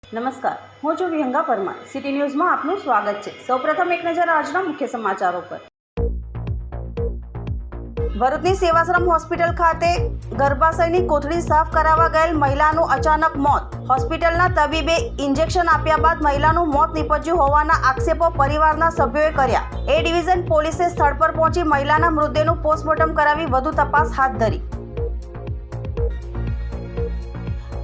નમસ્કાર, હું છું વિહંગા પરમાર. સિટી ન્યૂઝમાં આપનું સ્વાગત છે. સૌપ્રથમ એક નજર આજના મુખ્ય સમાચારો પર. ભરૂચની સેવાશ્રમ હોસ્પિટલ ખાતે ગર્ભાશયની કોથળી સાફ કરાવવા ગયેલ મહિલાનું અચાનક મોત. હોસ્પિટલના તબીબે ઇન્જેક્શન આપ્યા બાદ મહિલાનું મોત નીપજ્યું હોવાના આક્ષેપો પરિવારના સભ્યોએ કર્યા. એ ડિવિઝન પોલીસે સ્થળ પર પહોંચી મહિલાના મૃતદેહનું પોસ્ટમોર્ટમ કરાવી વધુ તપાસ હાથ ધરી.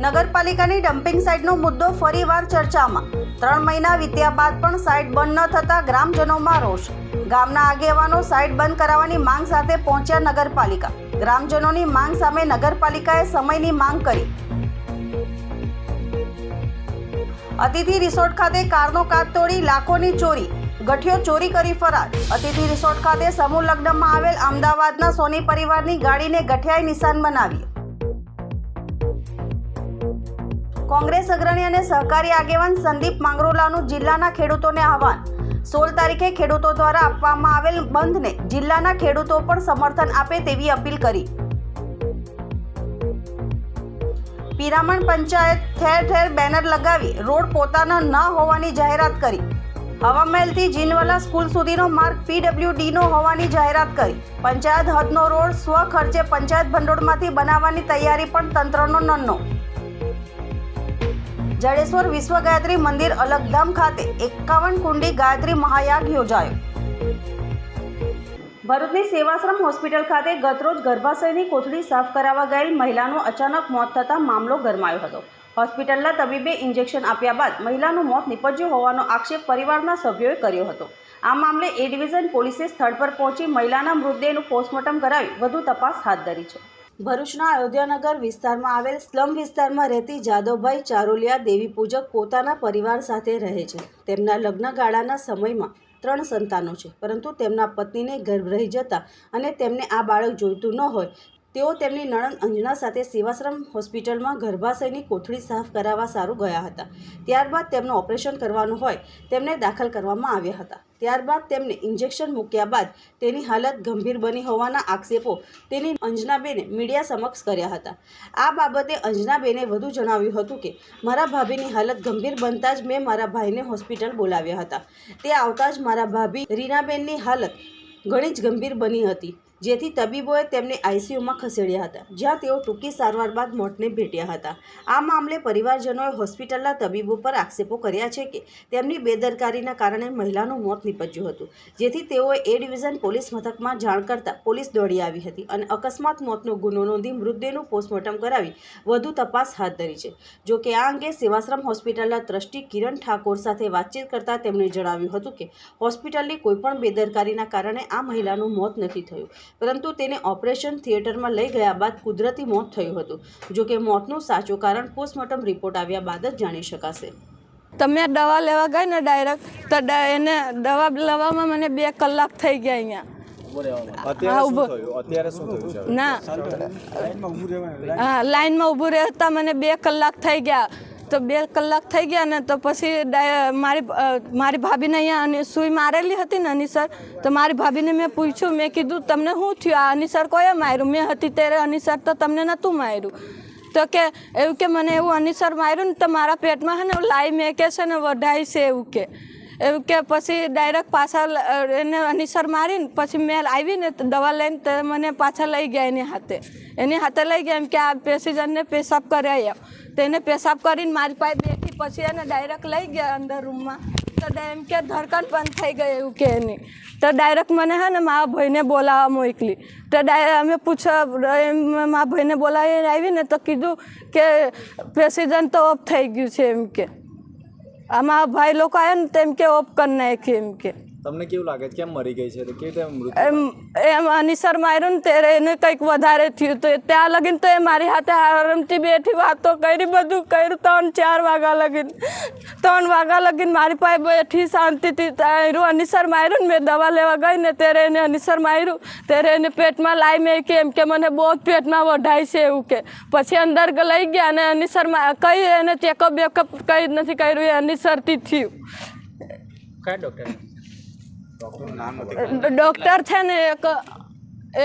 નગરપાલિકાની ડમ્પિંગ સાઇટનો મુદ્દો ફરીવાર ચર્ચામાં. 3 મહિના વીત્યા બાદ પણ સાઇટ બંધ ન થતા ગ્રામજનોમાં રોષ. ગામના આગેવાનો સાઇટ બંધ કરાવવાની માંગ સાથે પહોંચ્યા નગરપાલિકા. ગ્રામજનોની માંગ સામે નગરપાલિકાએ સમયની માંગ કરી. અતિથિ રિસોર્ટ ખાતે કારનો કાચ તોડી લાખોની ચોરી. ગઠિયો ચોરી કરી ફરાર. અતિથિ રિસોર્ટ ખાતે સમૂહ લગ્નમાં આવેલ અમદાવાદના સોની પરિવારની ગાડીને ગઠિયાએ નિશાન બનાવી. કોંગ્રેસ અગ્રણી અને સહકારી આગેવાન સંદીપ માંગરોલાનું જિલ્લાના ખેડૂતોને આહવાન. 16 તારીખે ખેડૂતો દ્વારા આપવામાં આવેલ બંધને જિલ્લાના ખેડૂતો પણ સમર્થન આપે તેવી અપીલ કરી. પિરામણ પંચાયત ઠેર ઠેર બેનર લગાવી રોડ પોતાના ન હોવાની જાહેરાત કરી. હવામહેલથી જીનવાલા સ્કૂલ સુધીનો માર્ગ PWDનો હોવાની જાહેરાત કરી. પંચાયત હદનો રોડ સ્વખર્ચે પંચાયત ભંડોળમાંથી બનાવવાની તૈયારી પણ તંત્રનો નન્નો. જડેશ્વર વિશ્વ ગાયત્રી મંદિર અલગધામ ખાતે 51 કુંડી ગાયત્રી મહાયાગ યોજાયો. ભરૂચની સેવાશ્રમ હોસ્પિટલ ખાતે ગતરોજ ગર્ભાશયની કોથળી સાફ કરાવવા ગયેલ મહિલાનું અચાનક મોત થતાં મામલો ગરમાયો હતો. હોસ્પિટલના તબીબે ઇન્જેક્શન આપ્યા બાદ મહિલાનું મોત નીપજ્યું હોવાનો આક્ષેપ પરિવારના સભ્યોએ કર્યો હતો. આ મામલે એ ડિવિઝન પોલીસે સ્થળ પર પહોંચી મહિલાના મૃતદેહનું પોસ્ટમોર્ટમ કરાવી વધુ તપાસ હાથ ધરી છે. ભરૂચના અયોધ્યાનગર વિસ્તારમાં આવેલ સ્લમ વિસ્તારમાં રહેતી જાદવભાઈ ચારોલિયા દેવી પૂજક પોતાના પરિવાર સાથે રહે છે. તેમના લગ્નગાળાના સમયમાં 3 સંતાનો છે, પરંતુ તેમના પત્નીને ગર્ભ રહી જતા અને તેમને આ બાળક જોઈતું ન હોય તેઓ તેમની નણંદ અંજના સાથે સેવાશ્રમ હોસ્પિટલમાં ગર્ભાશયની કોથળી સાફ કરાવવા સારું ગયા હતા. ત્યારબાદ તેમનું ઓપરેશન કરવાનું હોય તેમને દાખલ કરવામાં આવ્યા હતા. ત્યારબાદ તેમને ઇન્જેક્શન મૂક્યા બાદ તેની હાલત ગંભીર બની હોવાના આક્ષેપો તેની અંજનાબેને મીડિયા સમક્ષ કર્યા હતા. આ બાબતે અંજનાબેને વધુ જણાવ્યું હતું કે મારા ભાભીની હાલત ગંભીર બનતા જ મેં મારા ભાઈને હોસ્પિટલ બોલાવ્યા હતા. તે આવતા જ મારા ભાભી રીનાબેનની હાલત ઘણી જ ગંભીર બની હતી, જેથી તબીબોએ તેમને ICUમાં ખસેડ્યા હતા, જ્યાં તેઓ ટૂંકી સારવાર બાદ મોતને ભેટ્યા હતા. આ મામલે પરિવારજનોએ હોસ્પિટલના તબીબો પર આક્ષેપો કર્યા છે કે તેમની બેદરકારીના કારણે મહિલાનું મોત નીપજ્યું હતું, જેથી તેઓએ એ ડિવિઝન પોલીસ મથકમાં જાણ કરતા પોલીસ દોડી આવી હતી અને અકસ્માત મોતનો ગુનો નોંધી મૃતદેહનું પોસ્ટમોર્ટમ કરાવી વધુ તપાસ હાથ ધરી છે. જો કે આ અંગે સેવાશ્રમ હોસ્પિટલના ટ્રસ્ટી કિરણ ઠાકોર સાથે વાતચીત કરતા તેમણે જણાવ્યું હતું કે હોસ્પિટલની કોઈપણ બેદરકારીના કારણે આ મહિલાનું મોત નથી થયું, પરંતુ તેને ઓપરેશન થિયેટરમાં લઈ ગયા બાદ કુદરતી મોત થયું હતું. જો કે મોતનું સાચું કારણ પોસ્ટમોર્ટમ રિપોર્ટ આવ્યા બાદ જ જાણી શકાશે. તમે દવા લેવા ગઈ ને ડાયરેક્ટ તો એને દવા લેવામાં મને 2 કલાક થઈ ગયા અહીંયા. ના લાઈનમાં ઊભું રહેતા મને 2 કલાક થઈ ગયા. તો 2 કલાક થઈ ગયા ને તો પછી મારી ભાભીને અહીંયા સુઈ મારેલી હતી ને અનીસર, તો મારી ભાભીને મેં પૂછ્યું, મેં કીધું તમને શું થયું, આ અનીસર કોઈએ માર્યું? મેં હતી ત્યારે અનીસર તો તમને નહોતું માર્યું. તો કે એવું કે મને એવું અનીસર માર્યું ને તો મારા પેટમાં છે ને લાઈ મેકે છે ને વઢાઈ છે એવું કે પછી ડાયરેક્ટ પાછા એને અનીસર મારીને પછી મેં આવીને દવા લઈને તો મને પાછા લઈ ગયા એની હાથે લઈ ગયા. એમ કે આ પેશન્ટને પેશાબ કર્યા તેને પેશાબ કરીને મારી પાસે બેઠી પછી એને ડાયરેક્ટ લઈ ગયા અંદર રૂમમાં. તો એમ કે ધડકન બંધ થઈ ગઈ એવું કે એની. તો ડાયરેક્ટ મને છે ને મારા ભાઈને બોલાવવા મોકલી. તો અમે મારા ભાઈને બોલાવીને આવીને તો કીધું કે પેશન્ટ તો ઓફ થઈ ગયું છે એમ કે. આમાં ભાઈ લોકો આવ્યા ને તેમ કે ઓફ કરી નાખી એમ કે. તમને કેવું લાગે કેમ મરી ગઈ છે? એમ અનીસર માર્યું ને ત્યારે એને કંઈક વધારે થયું. તો ત્યાં લગીને તો એ મારી હાથે આરામથી બેઠી વાતો કરી, બધું કર્યું. 3-4 વાગ્યા લગીને 3 વાગ્યા લગીને મારી પાસે બેઠી શાંતિથી. અનીસર માર્યું ને મેં દવા લેવા ગઈ ને ત્યારે એને અનીસર માર્યું ત્યારે એને પેટમાં લાઈ મેં કે એમ કે મને બહુ જ પેટમાં વઢાય છે એવું કે. પછી અંદર લઈ ગયા અને અનીસર કંઈ એને ચેકઅપ બેકઅપ કંઈ જ નથી કર્યું, એ અનીસરથી થયું. કયા ડૉક્ટર? ડૉક્ટર છે ને એક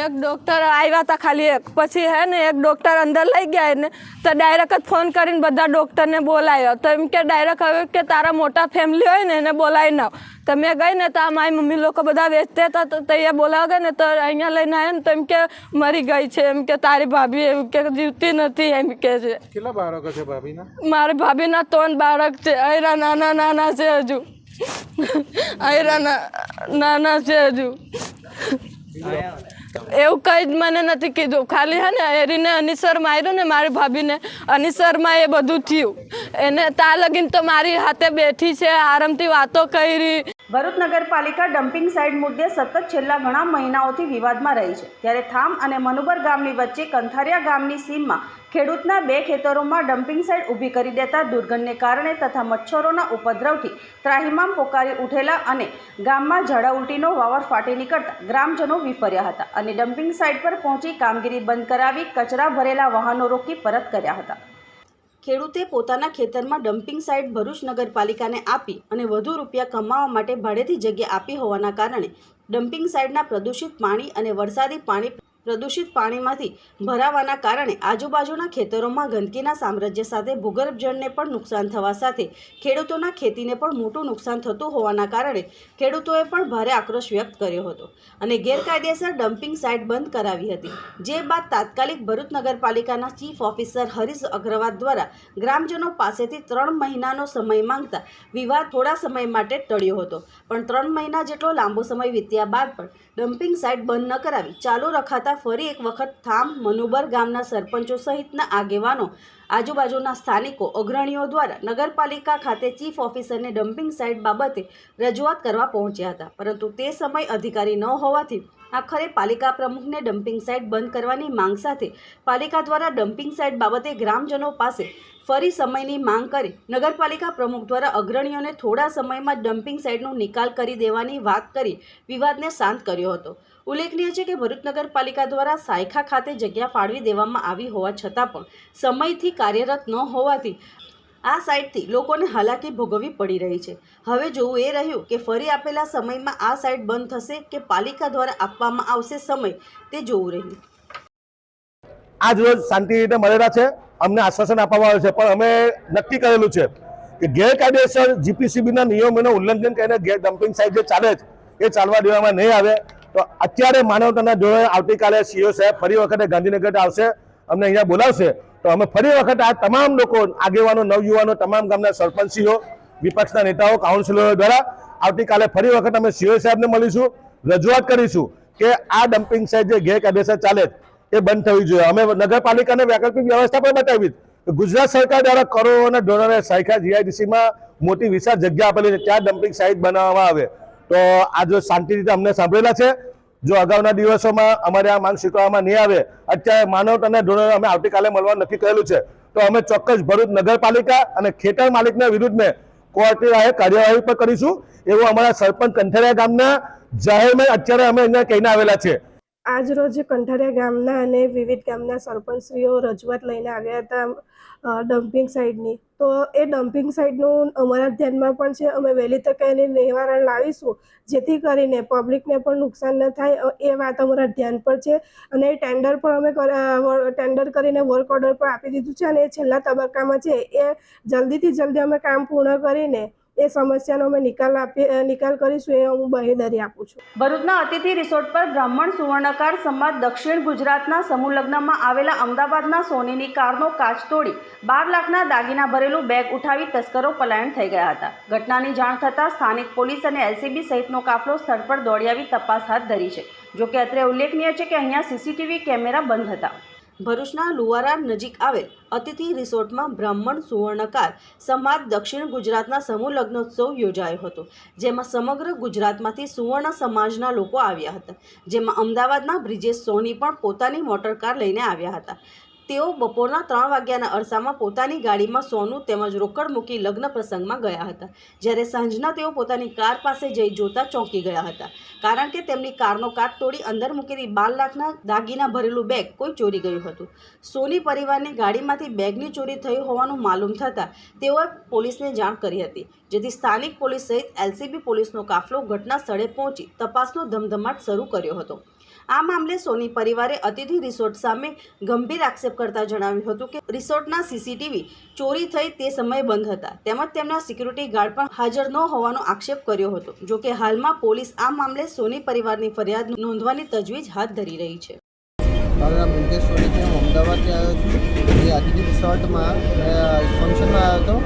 એક ડૉક્ટર આવ્યા હતા ખાલી એક, પછી હે ને એક ડૉક્ટર અંદર લઈ ગયા એને તો ડાયરેક્ટ જ ફોન કરીને બધા ડૉક્ટરને બોલાવ્યો. તો એમ કે ડાયરેક્ટ હવે કે તારા મોટા ફેમિલી હોય ને એને બોલાવી નાવ. તો મેં ગઈ ને તો મારી મમ્મી લોકો બધા વેચતા હતા તો ત્યાં બોલાવા ગયા ને તો અહીંયા લઈને આવ્યા ને તો એમ કે મરી ગઈ છે, એમ કે તારી ભાભી એમ કે જીવતી નથી એમ કે છે. કેટલા બાળકો છે ભાભીના? મારી ભાભીના 3 બાળક છે. અયરા નાના છે હજુ. અયરા નાના છે હજુ. એવું કંઈ જ મને નથી કીધું. ખાલી હે ને એરીને અનિસર માર્યું ને મારી ભાભીને, અનિસરમાં એ બધું થયું. એને ત્યાં લગીને તો મારી હાથે બેઠી છે, આરામથી વાતો કરી. ભરૂચ નગરપાલિકા ડમ્પિંગ સાઇટ મુદ્દે સતત છેલ્લા ઘણા મહિનાઓથી વિવાદમાં રહી છે. ત્યારે થામ અને મનુબર ગામની વચ્ચે કંથારિયા ગામની સીમમાં ખેડૂતના 2 ખેતરોમાં ડમ્પિંગ સાઇટ ઊભી કરી દેતા દુર્ગંધને કારણે તથા મચ્છરોના ઉપદ્રવથી ત્રાહિમામ પોકારી ઉઠેલા અને ગામમાં ઝાડા ઉલટીનો વાવર ફાટી નીકળતા ગ્રામજનો વિફર્યા હતા અને ડમ્પિંગ સાઇટ પર પહોંચી કામગીરી બંધ કરાવી કચરા ભરેલા વાહનો રોકી પરત કર્યા હતા. ખેડૂતે પોતાના ખેતરમાં ડમ્પિંગ સાઇટ ભરૂચ નગરપાલિકાને આપી અને વધુ રૂપિયા કમાવા માટે ભાડેથી જગ્યા આપી હોવાના કારણે ડમ્પિંગ સાઇટના પ્રદૂષિત પાણી અને વરસાદી પાણી પ્રદૂષિત પાણીમાંથી ભરાવાના કારણે આજુબાજુના ખેતરોમાં ગંદકીના સામ્રાજ્ય સાથે ભૂગર્ભ જળને પણ નુકસાન થવા સાથે ખેડૂતોના ખેતીને પણ મોટું નુકસાન થતું હોવાના કારણે ખેડૂતોએ પણ ભારે આક્રોશ વ્યક્ત કર્યો હતો અને ગેરકાયદેસર ડમ્પિંગ સાઇટ બંધ કરાવી હતી. જે બાદ તાત્કાલિક ભરૂચ નગરપાલિકાના ચીફ ઓફિસર હરીશ અગ્રવાલ દ્વારા ગ્રામજનો પાસેથી 3 મહિનાનો સમય માંગતા વિવાદ થોડા સમય માટે ટળ્યો હતો, પણ 3 મહિના જેટલો લાંબો સમય વીત્યા બાદ પણ ડમ્પિંગ સાઇટ બંધ ન કરાવી ચાલુ રખાતા ફરી એક વખત થામ મનુબર ગામના સરપંચો સહિતના આગેવાનો, આજુબાજુના સ્થાનિકો, અગ્રણીઓ દ્વારા નગરપાલિકા ખાતે ચીફ ઓફિસરને ડમ્પિંગ સાઇટ બાબતે રજૂઆત કરવા પહોંચ્યા હતા, પરંતુ તે સમય અધિકારી ન હોવાથી આખરે પાલિકા પ્રમુખને ડમ્પિંગ સાઇટ બંધ કરવાની માંગ સાથે પાલિકા દ્વારા ડમ્પિંગ સાઇટ બાબતે ગ્રામજનો પાસે ફરી સમયની માંગ કરી નગરપાલિકા પ્રમુખ દ્વારા અગ્રણીઓને થોડા સમયમાં ડમ્પિંગ સાઇટનો નિકાલ કરી દેવાની વાત કરી વિવાદને શાંત કર્યો હતો. ઉલ્લેખનીય છે કે ભરૂચ નગરપાલિકા દ્વારા સાયખા ખાતે જગ્યા ફાળવી દેવામાં આવી હોવા છતાં પણ સમયથી કાર્યરત ન હોવાથી આ સાઇટથી લોકોને હાલાકી ભોગવવી પડી રહી છે. હવે જોવું એ રહ્યું કે ફરી આપેલા સમયમાં આ સાઇટ બંધ થશે કે પાલિકા દ્વારા આપવામાં આવશે સમય, તે જોવું રહ્યું. આજ રોજ શાંતિ રીતે મળેલા છે, અમને આશ્વાસન આપવામાં આવ્યું છે, પણ અમે નક્કી કરેલું છે કે ગેરકાયદેસર જીપીસીબીના નિયમોનું ઉલ્લંઘન કરીને ડમ્પિંગ સાઇટ જે ચાલે છે એ ચાલવા દેવામાં નહીં આવે. તો અત્યારે માનવતાના ધોરણે આવતીકાલે સીઓ સાહેબ ફરી વખતે ગાંધીનગર આવશે, અમને અહીંયા બોલાવશે, તો અમે ફરી વખત આ તમામ લોકો, આગેવાનો, નવયુવાનો, તમામ ગામના સરપંચીઓ, વિપક્ષના નેતાઓ, કાઉન્સિલરો દ્વારા આવતીકાલે ફરી વખત અમે સીઓ સાહેબને મળીશું, રજૂઆત કરીશું કે આ ડમ્પિંગ સાઇટ જે ગેરકાયદેસર ચાલે એ બંધ થવી જોઈએ. અમે નગરપાલિકાને વૈકલ્પિક વ્યવસ્થા પણ બતાવી. ગુજરાત સરકાર દ્વારા કરોડોના ધોરણે સાયખા જીઆઈડીસીમાં મોટી વિશાળ જગ્યા આપેલી છે, ત્યાં ડમ્પિંગ સાઇટ બનાવવામાં આવે. તો આ જો શાંતિ રીતે અમને સાંભળેલા છે, જો અગાઉના દિવસોમાં અમારે આ માંગ સ્વીકારવામાં નહીં આવે, અત્યારે માનવતાના ધોરણે અમે આવતીકાલે મળવાનું નક્કી કરેલું છે, તો અમે ચોક્કસ ભરૂચ નગરપાલિકા અને ખેતર માલિકના વિરુદ્ધમાં કોર્ટની કાર્યવાહી પણ કરીશું, એવું અમારા સરપંચ કંઠારિયા ગામના જાહેરમાં અત્યારે અમે અહીંયા કહીને આવેલા છે. આજ રોજ કંઠારિયા ગામના અને વિવિધ ગામના સરપંચશ્રીઓ રજૂઆત લઈને આવ્યા હતા ડમ્પિંગ સાઇટની. તો એ ડમ્પિંગ સાઇટનું અમારા ધ્યાનમાં પણ છે. અમે વહેલી તકે એનું નિવારણ લાવીશું, જેથી કરીને પબ્લિકને પણ નુકસાન ન થાય, એ વાત અમારા ધ્યાન પર છે. અને એ ટેન્ડર પણ અમે ટેન્ડર કરીને વર્ક ઓર્ડર પણ આપી દીધું છે, અને એ છેલ્લા તબક્કામાં છે. એ જલ્દીથી જલ્દી અમે કામ પૂર્ણ કરીને એ સમસ્યાનો અમે નિકાલ કરીશું, એ હું બાહેધરી આપું છું. ભરૂચના અતિથિ રિસોર્ટ પર બ્રાહ્મણ સુવર્ણકાર સમાજ દક્ષિણ ગુજરાતના સમૂહ લગ્નમાં આવેલા અમદાવાદના સોનીની કારનો કાચ તોડી 12 લાખના દાગીના ભરેલું બેગ ઉઠાવી તસ્કરો પલાયન થઈ ગયા હતા. ઘટનાની જાણ થતાં સ્થાનિક પોલીસ અને એલસીબી સહિતનો કાફલો સ્થળ પર દોડી આવી તપાસ હાથ ધરી છે. જોકે અત્રે ઉલ્લેખનીય છે કે અહીંયા સીસીટીવી કેમેરા બંધ હતા. ભરૂચના લુવારા નજીક આવેલ અતિથિ રિસોર્ટમાં બ્રાહ્મણ સુવર્ણકાર સમાજ દક્ષિણ ગુજરાતના સમૂહ લગ્નોત્સવ યોજાયો હતો, જેમાં સમગ્ર ગુજરાતમાંથી સુવર્ણ સમાજના લોકો આવ્યા હતા. જેમાં અમદાવાદના બ્રિજેશ સોની પણ પોતાની મોટરકાર લઈને આવ્યા હતા. તેઓ બપોરના 3 વાગ્યાના અરસામાં પોતાની ગાડીમાં સોનું તેમજ રોકડ મૂકી લગ્ન પ્રસંગમાં ગયા હતા. જ્યારે સાંજના તેઓ પોતાની કાર પાસે જઈ જોતા ચોંકી ગયા હતા, કારણ કે તેમની કારનો કાચ તોડી અંદર મૂકેલી 12 લાખના દાગીના ભરેલું બેગ કોઈ ચોરી ગયું હતું. સોની પરિવારની ગાડીમાંથી બેગની ચોરી થઈ હોવાનું માલુમ થતાં તેઓએ પોલીસને જાણ કરી હતી, જેથી સ્થાનિક પોલીસ સહિત એલસીબી પોલીસનો કાફલો ઘટના સ્થળે પહોંચી તપાસનો ધમધમાટ શરૂ કર્યો હતો. આ મામલે સોની પરિવારે અતિથિ રિસોર્ટ સામે ગંભીર આક્ષેપ કરતા જણાવ્યું હતું કે રિસોર્ટના સીસીટીવી ચોરી થઈ તે સમયે બંધ હતા તેમજ તેમના સિક્યુરિટી ગાર્ડ પણ હાજર ન હોવાનો આક્ષેપ કર્યો હતો. જોકે હાલમાં પોલીસ આ મામલે સોની પરિવારની ફરિયાદ નોંધવાની તજવીજ હાથ ધરી રહી છે. મારું નામ મુકેશ સોની છે. હું અમદાવાદથી આવ્યો છું. એ અતિથિ રિસોર્ટમાં ફંક્શનમાં આવ્યો હતો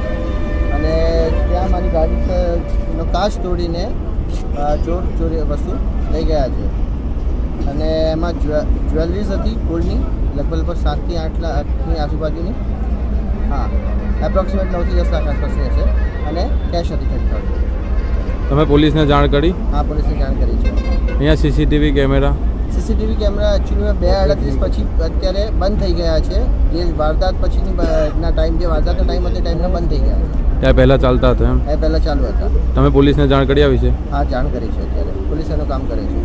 અને ત્યાં મારી ગાડીનો કાચ તોડીને ચોરી વસ્તુ લઈ ગયા છે અને એમાં જ્વેલરીઝ હતી ગોલ્ડની લગભગ 7 થી 8 લાખની આજુબાજુની, હા એપ્રોક્સિમેટ 9 થી 10 લાખ આસપાસની હશે અને કેશ હતી 30,000. તમે પોલીસને જાણ કરી? હા, પોલીસને જાણ કરી છે. અહીંયા સીસીટીવી કેમેરા એકચ્યુઅલી 2:38 પછી અત્યારે બંધ થઈ ગયા છે. જે વારદાત પછીના ટાઈમ જે વારદાતનો ટાઈમ હતો ટાઈમના બંધ થઈ ગયા છે. ત્યાં પહેલાં ચાલતા હતા એમ? એ પહેલાં ચાલુ હતા. તમે પોલીસને જાણ કરી આવી છે? હા, જાણ કરી છે. અત્યારે પોલીસ એનું કામ કરે છે.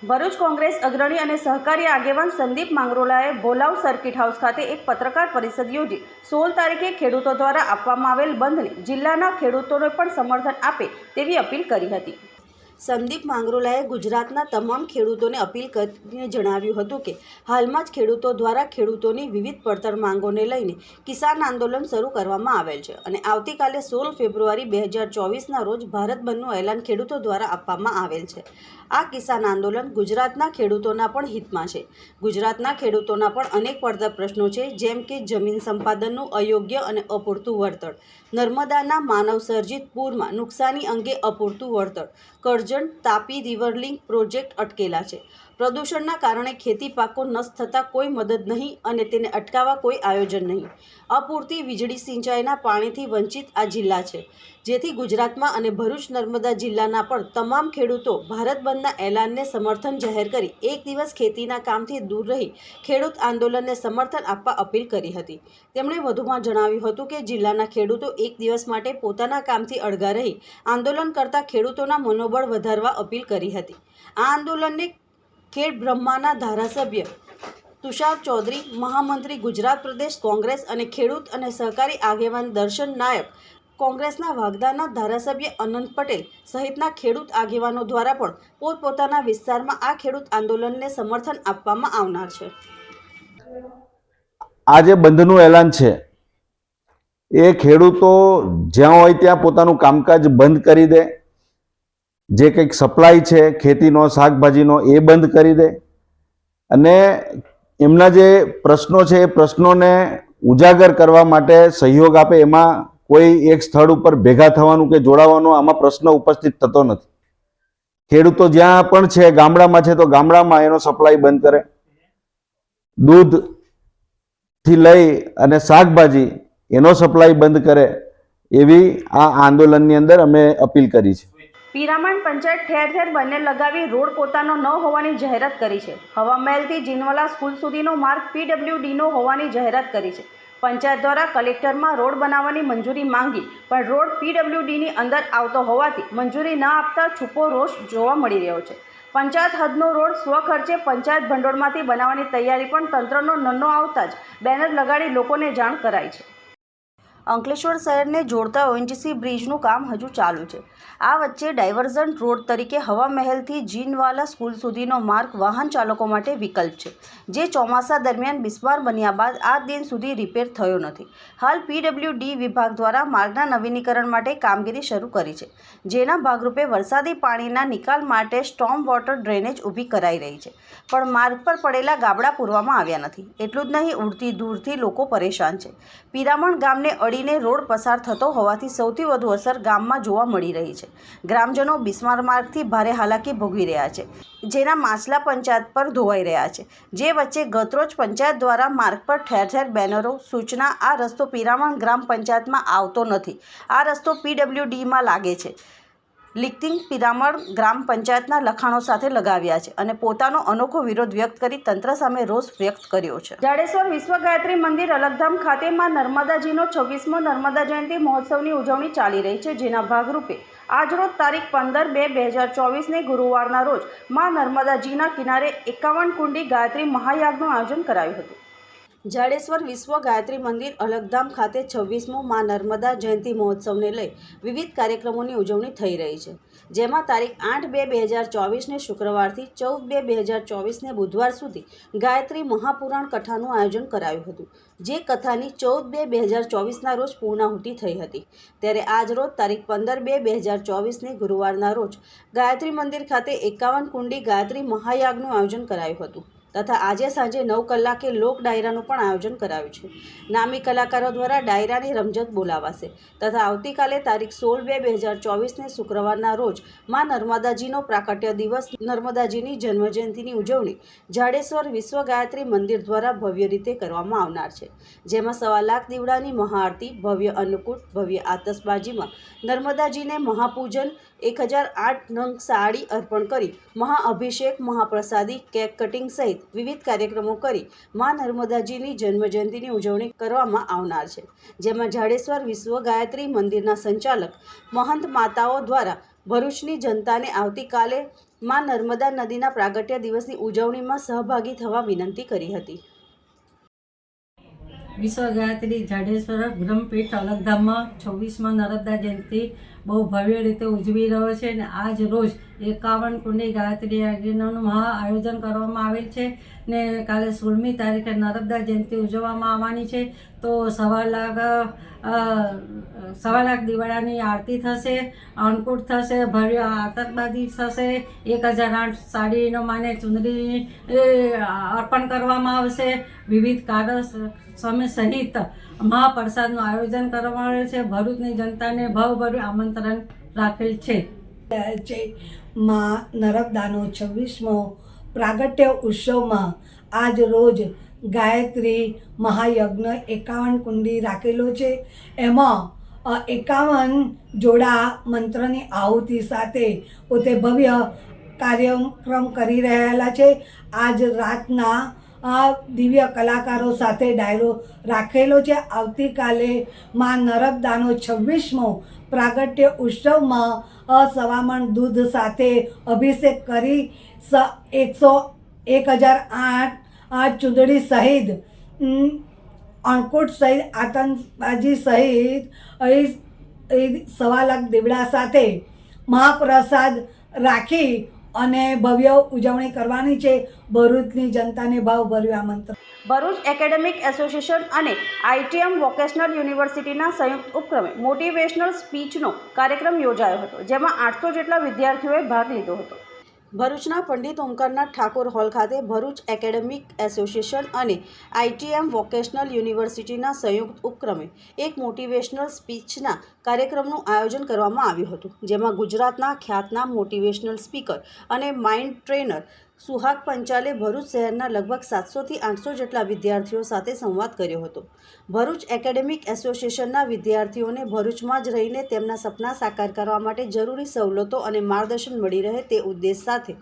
ભરૂચ કોંગ્રેસ અગ્રણી અને સહકારી આગેવાન સંદીપ માંગરોલાએ ભોલાવ સર્કિટ હાઉસ ખાતે એક પત્રકાર પરિષદ યોજી 16 તારીખે ખેડૂતો દ્વારા આપવામાં આવેલ બંધને જિલ્લાના ખેડૂતોને પણ સમર્થન આપે તેવી અપીલ કરી હતી. સંદીપ માંગરોલાએ ગુજરાતના તમામ ખેડૂતોને અપીલ કરીને જણાવ્યું હતું કે હાલમાં જ ખેડૂતો દ્વારા ખેડૂતોની વિવિધ પડતર માંગોને લઈને કિસાન આંદોલન શરૂ કરવામાં આવેલ છે અને આવતીકાલે 16 ફેબ્રુઆરી 2024ના રોજ ભારત બંધનું એલાન ખેડૂતો દ્વારા આપવામાં આવેલ છે. આ કિસાન આંદોલન ગુજરાતના ખેડૂતોના પણ હિતમાં છે. ગુજરાતના ખેડૂતોના પણ અનેક પડતર પ્રશ્નો છે, જેમ કે જમીન સંપાદનનું અયોગ્ય અને અપૂરતું વળતર, નર્મદાના માનવ સર્જિત પૂરમાં નુકસાની અંગે અપૂરતું વળતર, Karjan Tapi river link project અટકેલા છે, પ્રદૂષણના કારણે ખેતી પાકો નષ્ટ થતાં કોઈ મદદ નહીં અને તેને અટકાવવા કોઈ આયોજન નહીં, અપૂરતી વીજળી સિંચાઈના પાણીથી વંચિત આ જિલ્લા છે, જેથી ગુજરાતમાં અને ભરૂચ નર્મદા જિલ્લાના પણ તમામ ખેડૂતો ભારત બંધના એલાનને સમર્થન જાહેર કરી એક દિવસ ખેતીના કામથી દૂર રહી ખેડૂત આંદોલનને સમર્થન આપવા અપીલ કરી હતી. તેમણે વધુમાં જણાવ્યું હતું કે જિલ્લાના ખેડૂતો એક દિવસ માટે પોતાના કામથી અળગા રહી આંદોલન કરતા ખેડૂતોના મનોબળ વધારવા અપીલ કરી હતી. આ આંદોલનને ખેડ બ્રહ્માના ધારાસભ્ય તુષાર ચૌધરી, મહામંત્રી ગુજરાત પ્રદેશ કોંગ્રેસ અને ખેડૂત અને સહકારી આગેવાન દર્શન નાયક, કોંગ્રેસના વાગદાના ધારાસભ્ય અનંત પટેલ સહિતના ખેડૂત આગેવાનો દ્વારા પણ પોતપોતાના વિસ્તારમાં આ ખેડૂત આંદોલનને સમર્થન આપવામાં આવનાર છે. આ જે બંધનું એલાન છે એ ખેડૂતો જ્યાં હોય ત્યાં પોતાનું કામકાજ બંધ કરી દે, જે કંઈક સપ્લાય છે ખેતીનો શાકભાજીનો એ બંધ કરી દે અને એમના જે પ્રશ્નો છે એ પ્રશ્નોને ઉજાગર કરવા માટે સહયોગ આપે. એમાં કોઈ એક સ્થળ ઉપર ભેગા થવાનું કે જોડાવાનો આમાં પ્રશ્ન ઉપસ્થિત થતો નથી. ખેડૂતો જ્યાં પણ છે, ગામડામાં છે તો ગામડામાં એનો સપ્લાય બંધ કરે, દૂધથી લઈ અને શાકભાજી એનો સપ્લાય બંધ કરે, એવી આ આંદોલનની અંદર અમે અપીલ કરી છે. પિરામણ પંચાયત ઠેર ઠેર બંને લગાવી રોડ પોતાનો ન હોવાની જાહેરાત કરી છે. હવામહેલથી જીનવાલા સ્કૂલ સુધીનો માર્ગ PWDનો હોવાની જાહેરાત કરી છે. પંચાયત દ્વારા કલેક્ટરમાં રોડ બનાવવાની મંજૂરી માંગી, પણ રોડ PWDની અંદર આવતો હોવાથી મંજૂરી ન આપતા છૂપો રોષ જોવા મળી રહ્યો છે. પંચાયત હદનો રોડ સ્વખર્ચે પંચાયત ભંડોળમાંથી બનાવવાની તૈયારી પણ તંત્રનો નન્નો આવતા જ બેનર લગાડી લોકોને જાણ કરાઈ છે. અંકલેશ્વર શહેરને જોડતા ONGC બ્રિજનું કામ હજુ ચાલુ છે. આ વચ્ચે ડાયવર્ઝન રોડ તરીકે હવામહેલથી જીનવાલા સ્કૂલ સુધીનો માર્ગ વાહન ચાલકો માટે વિકલ્પ છે, જે ચોમાસા દરમિયાન બિસ્માર બન્યા બાદ આજ દિન સુધી રિપેર થયો નથી. હાલ PWD વિભાગ દ્વારા માર્ગના નવીનીકરણ માટે કામગીરી શરૂ કરી છે, જેના ભાગરૂપે વરસાદી પાણીના નિકાલ માટે સ્ટોર્મ વોટર ડ્રેનેજ ઊભી કરાઈ રહી છે, પણ માર્ગ પર પડેલા ગાબડા પૂરવામાં આવ્યા નથી. એટલું જ નહીં, ઉડતી દૂરથી લોકો પરેશાન છે. પિરામણ ગામને અડીને રોડ પસાર થતો હોવાથી સૌથી વધુ અસર ગામમાં જોવા મળી રહી છે. ગ્રામજનો બિસ્માર માર્ગથી ભારે હાલાકી ભોગવી રહ્યા છે, જેના માછલા પંચાયત પર ધોવાઈ રહ્યા છે. જે વચ્ચે ગતરોજ પંચાયત દ્વારા માર્ગ પર ઠેર ઠેર બેનરો, સૂચના, આ રસ્તો પિરામણ ગ્રામ પંચાયતમાં આવતો નથી, આ રસ્તો PWDમાં લાગે છે, લિંકિંગ પિરામણ ગ્રામ પંચાયતના લખાણો સાથે લગાવ્યા છે અને પોતાનો અનોખો વિરોધ વ્યક્ત કરી તંત્ર સામે રોષ વ્યક્ત કર્યો છે. જાડેશ્વર વિશ્વ ગાયત્રી મંદિર અલગધામ ખાતે માં નર્મદાજીનો 26મો નર્મદા જયંતિ મહોત્સવની ઉજવણી ચાલી રહી છે, જેના ભાગરૂપે આજરોજ તારીખ 15/2/2024ને ગુરુવારના રોજ માં નર્મદાજીના કિનારે 51 કુંડી ગાયત્રી મહાયાગનું આયોજન કરાયું હતું. જાડેશ્વર વિશ્વ ગાયત્રી મંદિર અલગધામ ખાતે 26મો મા નર્મદા જયંતિ મહોત્સવને લઈ વિવિધ કાર્યક્રમોની ઉજવણી થઈ રહી છે, જેમાં તારીખ 8/2/2024ને શુક્રવારથી 14/2/2024ને બુધવાર સુધી ગાયત્રી મહાપુરાણ કથાનું આયોજન કરાયું હતું, જે કથાની 14/2/2024ના રોજ પૂર્ણાહુતિ થઈ હતી। ત્યારે આજ રોજ તારીખ 15/2/2024ને ગુરુવારના રોજ ગાયત્રી મંદિર ખાતે 51 કુંડી ગાયત્રી મહાયાગનું આયોજન કરાયું હતું તથા આજે સાંજે 9 કલાકે લોક ડાયરાનું પણ આયોજન કરાયું છે। નામી કલાકારો દ્વારા ડાયરાની રમઝટ બોલાવાશે તથા આવતીકાલે તારીખ 16/2/2024ને શુક્રવારના રોજ મા નર્મદાજીનો પ્રાકટ્ય દિવસ નર્મદાજીની જન્મજયંતિની ઉજવણી જાડેશ્વર વિશ્વ ગાયત્રી મંદિર દ્વારા ભવ્ય રીતે કરવામાં આવનાર છે, જેમાં 1.25 લાખ દીવડાની મહાઆરતી, ભવ્ય અન્નકૂટ, ભવ્ય આતશબાજીમાં નર્મદાજીને મહાપૂજન, 1008 નંગ સાડી અર્પણ કરી મહાઅભિષેક, મહાપ્રસાદી, કેક કટિંગ સહિત વિવિધ કાર્યક્રમો કરી મા નર્મદાજીની જન્મજયંતિની ઉજવણી કરવામાં આવનાર છે, જેમાં જાડેશ્વર વિશ્વ ગાયત્રી મંદિરના સંચાલક મહંત માતાઓ દ્વારા ભરૂચની જનતાને આવતીકાલે મા નર્મદા નદીના પ્રાગટ્ય દિવસની ઉજવણીમાં સહભાગી થવા વિનંતી કરી હતી। વિશ્વ ગાયત્રી જાડેશ્વર બ્રહ્મપીઠ અલગધામમાં 26મા નર્મદા જયંતિ બહુ ભવ્ય રીતે ઉજવી રહ્યો છે અને આજ રોજ 51 કુંડી ગાયત્રી યજ્ઞનું મહા આયોજન કરવામાં આવેલ છે ને કાલે 16મી તારીખે નર્મદા જયંતિ ઉજવવામાં આવવાની છે। તો 1.25 લાખ દીવડાની આરતી થશે, અન્નકૂટ થશે, ભવ્ય આતશબાજી થશે, 1008 સાડીનો માને ચુંદડી અર્પણ કરવામાં આવશે, વિવિધ કાર્યક્રમ સહિત મહાપ્રસાદનું આયોજન કરવામાં આવેલ છે। ભરૂચની જનતાને ભાવભર્યું આમંત્રણ રાખેલ છે। માં નર્મદાનો 26મો પ્રાગટ્ય ઉત્સવમાં આજ રોજ ગાયત્રી મહાયજ્ઞ 51 કુંડી રાખેલો છે। એમાં 51 જોડા મંત્રની આહુતિ સાથે પોતે ભવ્ય કાર્યક્રમ કરી રહેલા છે। આજ રાતના દિવ્ય કલાકારો સાથે ડાયરો રાખેલો છે। આવતીકાલે મા નર્મદાનો 26મો પ્રાગટ્ય ઉત્સવમાં 1.25 મણ દૂધ સાથે અભિષેક કરી 1008 ચૂંદડી સહિત અન્નકૂટ સહિત આતશબાજી સહિત 1.25 લાખ દીવડા સાથે મહાપ્રસાદ રાખી અને ભવ્ય ઉજવણી કરવાની છે। ભરૂચની જનતાને ભાવભર્યું આમંત્રણ। ભરૂચ એકેડેમિક એસોસિએશન અને ITM વોકેશનલ યુનિવર્સિટીના સંયુક્ત ઉપક્રમે મોટિવેશનલ સ્પીચનો કાર્યક્રમ યોજાયો હતો, જેમાં 800 જેટલા વિદ્યાર્થીઓએ ભાગ લીધો હતો। ભરૂચના પંડિત ઓમકારનાથ ઠાકોર હોલ ખાતે ભરૂચ એકેડેમિક એસોસિએશન અને ITM વોકેશનલ યુનિવર્સિટીના સંયુક્ત ઉપક્રમે એક મોટિવેશનલ સ્પીચના કાર્યક્રમનું આયોજન કરવામાં આવ્યું હતું, જેમાં ગુજરાતના ખ્યાતનામ મોટિવેશનલ સ્પીકર અને માઇન્ડ ટ્રેનર સુહાગ પંચાલે ભરૂચ શહેરના લગભગ 700થી 800 જેટલા વિદ્યાર્થીઓ સાથે સંવાદ કર્યો હતો। ભરૂચ એકેડેમિક એસોસિએશનના વિદ્યાર્થીઓને ભરૂચમાં જ રહીને તેમના સપના સાકાર કરવા માટે જરૂરી સવલતો અને માર્ગદર્શન મળી રહે તે ઉદ્દેશ સાથે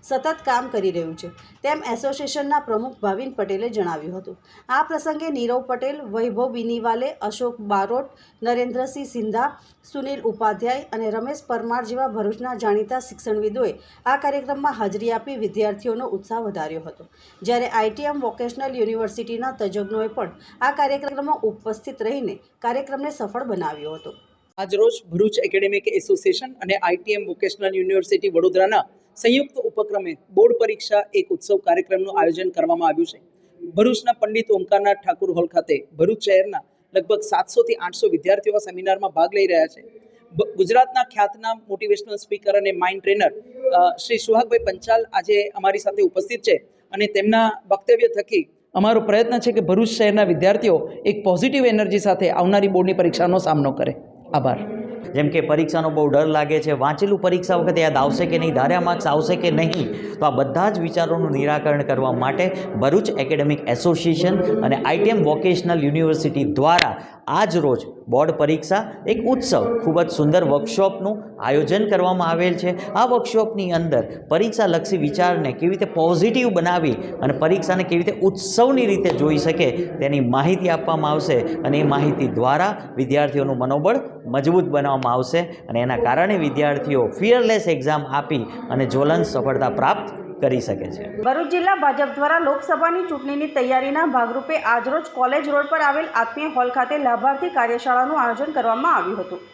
સતત કામ કરી રહ્યું છે, તેમ એસોસિએશનના પ્રમુખ ભાવિન પટેલે જણાવ્યું હતું। આ પ્રસંગે નીરવ પટેલ, વૈભવ બિનીવાલે, અશોક બારોટ, નરેન્દ્રસિંહ સિંધા, સુનિલ ઉપાધ્યાય અને રમેશ પરમાર જેવા ભરૂચના જાણીતા શિક્ષણવિદોએ આ કાર્યક્રમમાં હાજરી આપી વિદ્યાર્થીઓનો ઉત્સાહ વધાર્યો હતો, જ્યારે ITM વોકેશનલ યુનિવર્સિટીના તજજ્ઞોએ પણ આ કાર્યક્રમમાં ઉપસ્થિત રહીને કાર્યક્રમને સફળ બનાવ્યો હતો। આજરોજ ભરૂચ એકેડેમિક એસોસિએશન અને ITM વોકેશનલ યુનિવર્સિટી વડોદરાના સંયુક્ત ઉપક્રમે બોર્ડ પરીક્ષા એક ઉત્સવ કાર્યક્રમનું આયોજન કરવામાં આવ્યું છે। ભરૂચના પંડિત ઓમકારનાથ ઠાકોર હોલ ખાતે ભરૂચ શહેરના લગભગ 700થી 800 વિદ્યાર્થીઓ સેમિનારમાં ભાગ લઈ રહ્યા છે। ગુજરાતના ખ્યાતનામ મોટિવેશનલ સ્પીકર અને માઇન્ડ ટ્રેનર શ્રી સુહાગભાઈ પંચાલ આજે અમારી સાથે ઉપસ્થિત છે અને તેમના વક્તવ્ય થકી અમારો પ્રયત્ન છે કે ભરૂચ શહેરના વિદ્યાર્થીઓ એક પોઝિટિવ એનર્જી સાથે આવનારી બોર્ડની પરીક્ષાનો સામનો કરે। આભાર। જેમ કે પરીક્ષાનો બહુ ડર લાગે છે, વાંચેલું પરીક્ષા વખતે યાદ આવશે કે નહીં, ધાર્યા માર્ક્સ આવશે કે નહીં, તો આ બધા જ વિચારોનું નિરાકરણ કરવા માટે ભરૂચ એકેડેમિક એસોસિએશન અને ITM વોકેશનલ યુનિવર્સિટી દ્વારા આજ રોજ બોર્ડ પરીક્ષા એક ઉત્સવ ખૂબ જ સુંદર વર્કશોપનું આયોજન કરવામાં આવેલ છે। આ વર્કશોપની અંદર પરીક્ષાલક્ષી વિચારને કેવી રીતે પોઝિટિવ બનાવી અને પરીક્ષાને કેવી રીતે ઉત્સવની રીતે જોઈ શકે તેની માહિતી આપવામાં આવશે અને એ માહિતી દ્વારા વિદ્યાર્થીઓનું મનોબળ મજબૂત બનાવવામાં આવશે અને એના કારણે વિદ્યાર્થીઓ ફિયરલેસ એક્ઝામ આપી અને જ્વલંત સફળતા પ્રાપ્ત કરી શકે છે. ભરૂચ જિલ્લા ભાજપ દ્વારા લોકસભાની ચૂંટણીની તૈયારીના ભાગરૂપે આજરોજ કોલેજ રોડ પર આવેલ આત્મીય હોલ ખાતે લાભાર્થી કાર્યશાળાનું આયોજન કરવામાં આવ્યું હતું.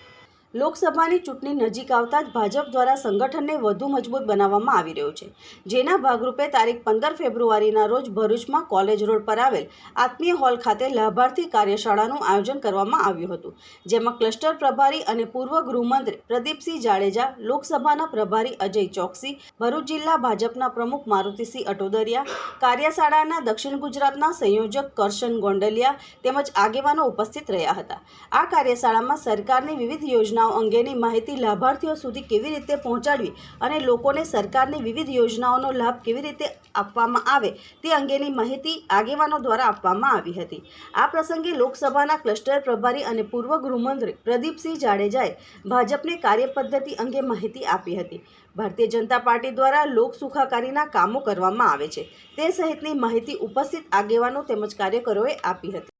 લોકસભાની ચૂંટણી નજીક આવતા જ ભાજપ દ્વારા સંગઠનને વધુ મજબૂત બનાવવામાં આવી રહ્યું છે, જેના ભાગરૂપે તારીખ 15 ફેબ્રુઆરીના રોજ ભરૂચમાં કોલેજ રોડ પર આવેલ આત્મીય હોલ ખાતે લાભાર્થી કાર્યશાળાનું આયોજન કરવામાં આવ્યું હતું, જેમાં ક્લસ્ટર પ્રભારી અને પૂર્વ ગૃહમંત્રી પ્રદીપસિંહ જાડેજા, લોકસભાના પ્રભારી અજય ચોકસી, ભરૂચ જિલ્લા ભાજપના પ્રમુખ મારુતિસિંહ અટોદરિયા, કાર્યશાળાના દક્ષિણ ગુજરાતના સંયોજક કરશન ગોંડલિયા તેમજ આગેવાનો ઉપસ્થિત રહ્યા હતા. આ કાર્યશાળામાં સરકારની વિવિધ યોજનાઓ અંગેની માહિતી લાભાર્થીઓ સુધી કેવી રીતે પહોંચાડવી અને લોકોને સરકારની વિવિધ યોજનાઓનો લાભ કેવી રીતે આપવામાં આવે તે અંગેની માહિતી આગેવાનો દ્વારા આપવામાં આવી હતી. આ પ્રસંગે લોકસભાના ક્લસ્ટર પ્રભારી અને પૂર્વ ગૃહમંત્રી પ્રદીપસિંહ જાડેજાએ ભાજપની કાર્યપદ્ધતિ અંગે માહિતી આપી હતી. ભારતીય જનતા પાર્ટી દ્વારા લોક સુખાકારીના કામો કરવામાં આવે છે તે સહિતની માહિતી ઉપસ્થિત આગેવાનો તેમજ કાર્યકરોએ આપી હતી.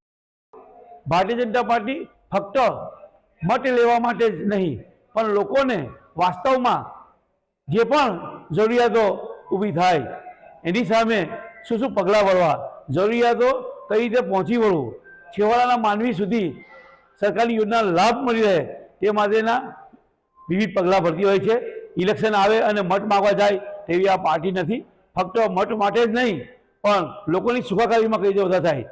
ભારતીય જનતા પાર્ટી ફક્ત મત લેવા માટે જ નહીં પણ લોકોને વાસ્તવમાં જે પણ જરૂરિયાતો ઊભી થાય એની સામે શું શું પગલાં ભરવા, જરૂરિયાતો કઈ રીતે પહોંચી વળવું, છેવાડાના માનવી સુધી સરકારની યોજનાનો લાભ મળી રહે તે માટેના વિવિધ પગલાં ભરતી હોય છે. ઇલેક્શન આવે અને મત માગવા જાય તેવી આ પાર્ટી નથી. ફક્ત મત માટે જ નહીં પણ લોકોની સુખાકારીમાં કઈ રીતે વધારે થાય.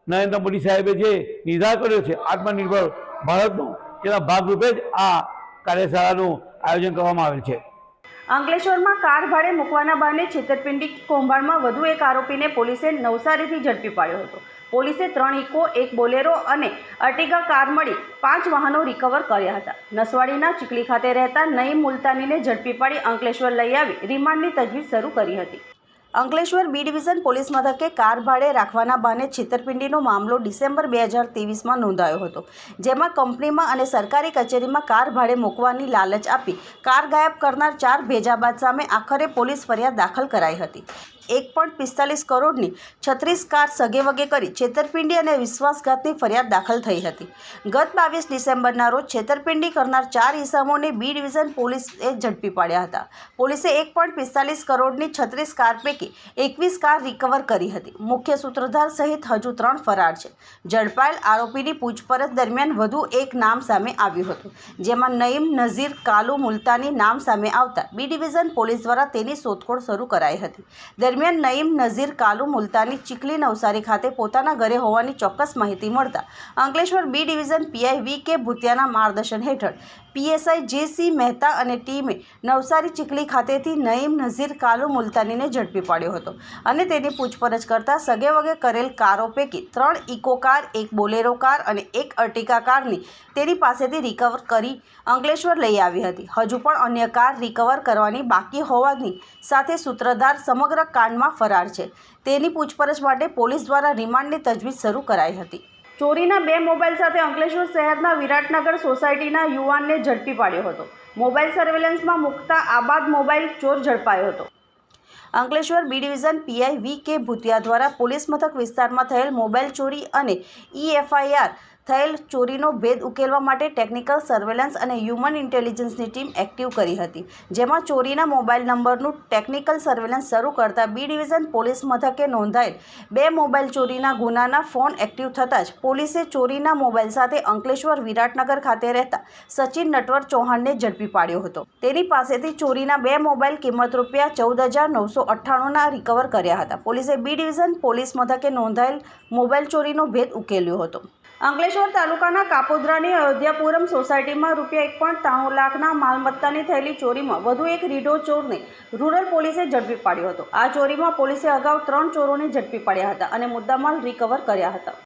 નરેન્દ્ર મોદી સાહેબે જે નિર્ધાર કર્યો છે આત્મનિર્ભર ભારતનો, તેના ભાગરૂપે જ આ કાર્યશાળાનું આયોજન કરવામાં આવેલ છે. અંકલેશ્વરમાં કાર ભાડે મૂકવાના બહાને છેતરપિંડી કૌભાંડમાં વધુ એક આરોપીને પોલીસે નવસારીથી ઝડપી પાડ્યો હતો. પોલીસે 3 ઇકો, 1 બોલેરો અને અર્ટિગા કાર મળી 5 વાહનો રિકવર કર્યા હતા. નસવાડીના ચીખલી ખાતે રહેતા નઈમ મુલતાનીને ઝડપી પાડી અંકલેશ્વર લઈ આવી રિમાન્ડની તજવીજ શરૂ કરી હતી. અંકલેશ્વર બી ડિવિઝન પોલીસ મથકે કાર ભાડે રાખવાના બહાને છેતરપિંડીનો મામલો ડિસેમ્બર 2023માં નોંધાયો હતો, જેમાં કંપનીમાં અને સરકારી કચેરીમાં કાર ભાડે મૂકવાની લાલચ આપી કાર ગાયબ કરનાર 4 ભેજાબાદ સામે આખરે પોલીસ ફરિયાદ દાખલ કરાઈ હતી. 1.45 કરોડની 36 કાર સગેવગે કરી છેતરપિંડી અને વિશ્વાસઘાતની ફરિયાદ દાખલ થઈ હતી. ગત 22 ડિસેમ્બરના રોજ છેતરપિંડી કરનાર 4 ઇસમોને બી ડિવિઝન પોલીસે ઝડપી પાડ્યા હતા. પોલીસે 1.45 કરોડની 36 કાર પૈકી 21 કાર રિકવર કરી હતી. મુખ્ય સૂત્રધાર સહિત હજુ 3 ફરાર છે. ઝડપાયેલ આરોપીની પૂછપરછ દરમિયાન વધુ એક નામ સામે આવ્યું હતું, જેમાં નઈમ નઝીર કાલુ મુલતાની નામ સામે આવતા બી ડિવિઝન પોલીસ દ્વારા તેની શોધખોળ શરૂ કરાઈ હતી. દરમિયાન નઈમ નઝીર કાલુ મુલતાની ચીખલી નવસારી ખાતે પોતાના ઘરે હોવાની ચોક્કસ માહિતી મળતા અંકલેશ્વર બી ડિવિઝન પીઆઈ વી.કે. ભૂતિયાના માર્ગદર્શન હેઠળ પીએસઆઈ જે.સી. મહેતા અને ટીમે નવસારી ચીખલી ખાતેથી નઈમ નઝીર કાલુ મુલતાનીને ઝડપી પાડ્યો હતો અને તેની પૂછપરછ કરતા સગેવગે કરેલ કારો પૈકી 3 ઇકો કાર, 1 બોલેરો કાર અને 1 અર્ટિગા કારની તેની પાસેથી રિકવર કરી અંકલેશ્વર લઈ આવી હતી. હજુ પણ અન્ય કાર રિકવર કરવાની બાકી હોવાની સાથે સૂત્રધાર સમગ્ર કાંડમાં ફરાર છે. તેની પૂછપરછ માટે પોલીસ દ્વારા રિમાન્ડની તજવીજ શરૂ કરાઈ હતી. ચોરીના 2 મોબાઈલ સાથે અંકલેશ્વર શહેરના વિરાટનગર સોસાયટીના યુવાનને ઝડપી પાડ્યો હતો. મોબાઈલ સર્વેલન્સમાં મૂકતા આબાદ મોબાઈલ ચોર ઝડપાયો હતો. Ankleshwar B division PI V K. Bhutiya દ્વારા પોલીસ મથક વિસ્તારમાં થયેલ મોબાઈલ ચોરી અને EFIR થયેલ ચોરીનો ભેદ ઉકેલવા માટે ટેકનિકલ સર્વેલન્સ અને હ્યુમન ઇન્ટેલિજન્સની ટીમ એક્ટિવ કરી હતી, જેમાં ચોરીના મોબાઈલ નંબરનું ટેકનિકલ સર્વેલન્સ શરૂ કરતા બી ડિવિઝન પોલીસ મથકે નોંધાયેલ 2 મોબાઈલ ચોરીના ગુનાના ફોન એક્ટિવ થતાં જ પોલીસે ચોરીના મોબાઈલ સાથે અંકલેશ્વર વિરાટનગર ખાતે રહેતા સચિન નટવર ચૌહાણને ઝડપી પાડ્યો હતો. તેની પાસેથી ચોરીના 2 મોબાઈલ કિંમત ₹14,998ના રિકવર કર્યા હતા. પોલીસે બી ડિવિઝન પોલીસ મથકે નોંધાયેલ મોબાઈલ ચોરીનો ભેદ ઉકેલ્યો હતો. અંકલેશ્વર તાલુકાના કાપોદ્રાની અયોધ્યાપુરમ સોસાયટીમાં ₹1.93 લાખના માલમત્તાની થયેલી ચોરીમાં વધુ એક રીઢો ચોરને રૂરલ પોલીસે ઝડપી પાડ્યો હતો. આ ચોરીમાં પોલીસે અગાઉ 3 ચોરોને ઝડપી પાડ્યા હતા અને મુદ્દામાલ રિકવર કર્યા હતા.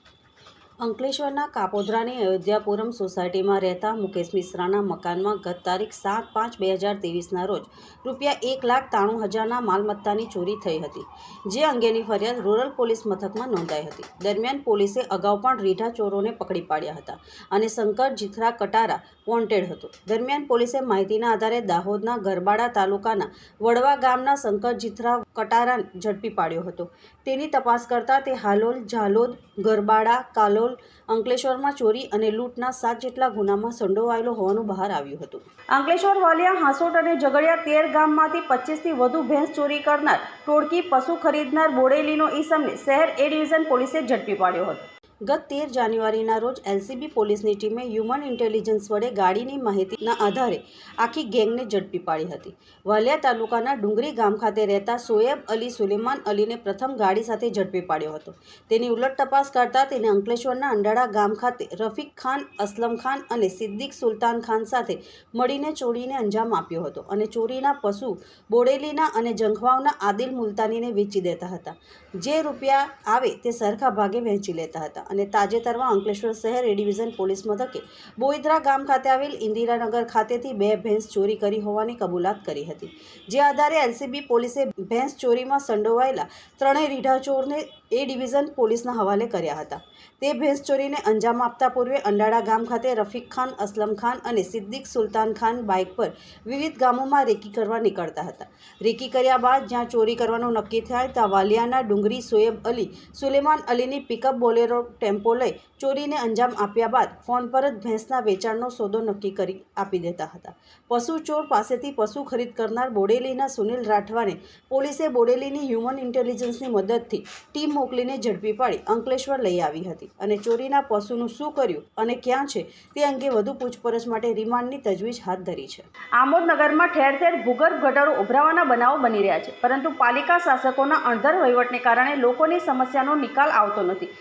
અંકલેશ્વરના કાપોદ્રાની અયોધ્યાપુરમ સોસાયટીમાં રહેતા મુકેશ મિશ્રાના મકાનમાં ગત તારીખ 7/5/2023ના રોજ ₹1,93,000ના માલમત્તાની ચોરી થઈ હતી, જે અંગેની ફરિયાદ રૂરલ પોલીસ મથકમાં નોંધાઈ હતી. દરમિયાન પોલીસે અગાઉ પણ રીઢા ચોરોને પકડી પાડ્યા હતા અને શંકર જીથરા કટારા વોન્ટેડ હતો. દરમિયાન પોલીસે માહિતીના આધારે દાહોદના ગરબાડા તાલુકાના વડવા ગામના શંકર જીથરા કટારા ઝડપી પાડ્યો હતો. તેની તપાસ કરતાં તે હાલોલ, ઝાલોદ, ગરબાડા, કાલોલ, અંકલેશ્વરમાં ચોરી અને લૂંટના 7 જેટલા ગુનામાં સંડોવાયેલો હોવાનું બહાર આવ્યું હતું. અંકલેશ્વર, વાલિયા, હાંસોટ અને ઝઘડિયા 13 ગામમાંથી 25થી વધુ ભેંસ ચોરી કરનાર ટોળકી પશુ ખરીદનાર બોડેલીનો ઈસમને શહેર એ ડિવિઝન પોલીસે ઝડપી પાડ્યો હતો. ગત 13 જાન્યુઆરીના રોજ એલસીબી પોલીસની ટીમે હ્યુમન ઇન્ટેલિજન્સ વડે ગાડીની માહિતીના આધારે આખી ગેંગને ઝડપી પાડી હતી. વાલિયા તાલુકાના ડુંગરી ગામ ખાતે રહેતા સોએબ અલી સુલેમાન અલીને પ્રથમ ગાડી સાથે ઝડપી પાડ્યો હતો. તેની ઉલટ તપાસ કરતાં તેને અંકલેશ્વરના અંડાળા ગામ ખાતે રફીક ખાન, અસલમ ખાન અને સિદ્દીક સુલતાન ખાન સાથે મળીને ચોરીને અંજામ આપ્યો હતો અને ચોરીના પશુ બોડેલીના અને જંખવાવના આદિલ મુલતાનીને વેચી દેતા હતા. જે રૂપિયા આવે તે સરખા ભાગે વહેંચી લેતા હતા અને તાજેતરમાં અંકલેશ્વર શહેર એ ડિવિઝન પોલીસ મથકે બોઈદરા ગામ ખાતે આવેલ ઇન્દિરાનગર ખાતેથી 2 ભેંસ ચોરી કરી હોવાની કબૂલાત કરી હતી. જે આધારે એલસીબી પોલીસે ભેંસ ચોરીમાં સંડોવાયેલા 3 રીઢા ચોરને એ ડિવિઝન પોલીસના હવાલે કર્યા હતા. તે ભેંસ ચોરીને અંજામ આપતા પૂર્વે અંડાળા ગામ ખાતે રફીક ખાન, અસલમ ખાન અને સિદ્દીક સુલતાન ખાન બાઇક પર વિવિધ ગામોમાં રેકી કરવા નીકળતા હતા. રેકી કર્યા બાદ જ્યાં ચોરી કરવાનું નક્કી થાય ત્યાં વાલિયાના ડુંગરી સોએબ અલી સુલેમાન અલીની પિકઅપ બોલેરો ટેમ્પો લઈ ચોરીને અંજામ આપ્યા બાદ ફોન પર જ ભેંસના વેચાણનો સોદો નક્કી કરી આપી દેતા હતા. પશુ ચોર પાસેથી પશુ ખરીદ કરનાર બોડેલીના સુનિલ રાઠવાને પોલીસે બોડેલીની હ્યુમન ઇન્ટેલિજન્સની મદદથી ટીમ મોકલીને ઝડપી પાડી અંકલેશ્વર લઈ આવી હતી અને ચોરીના પશુનું શું કર્યું અને ક્યાં છે તે અંગે વધુ પૂછપરછ માટે રિમાન્ડની તજવીજ હાથ ધરી છે. આમોદનગરમાં ઠેર ઠેર ભૂગર્ભ ગટરો ઉભરાવાના બનાવો બની રહ્યા છે, પરંતુ પાલિકા શાસકોના અણધર વહીવટને કારણે લોકોની સમસ્યાનો નિકાલ આવતો નથી.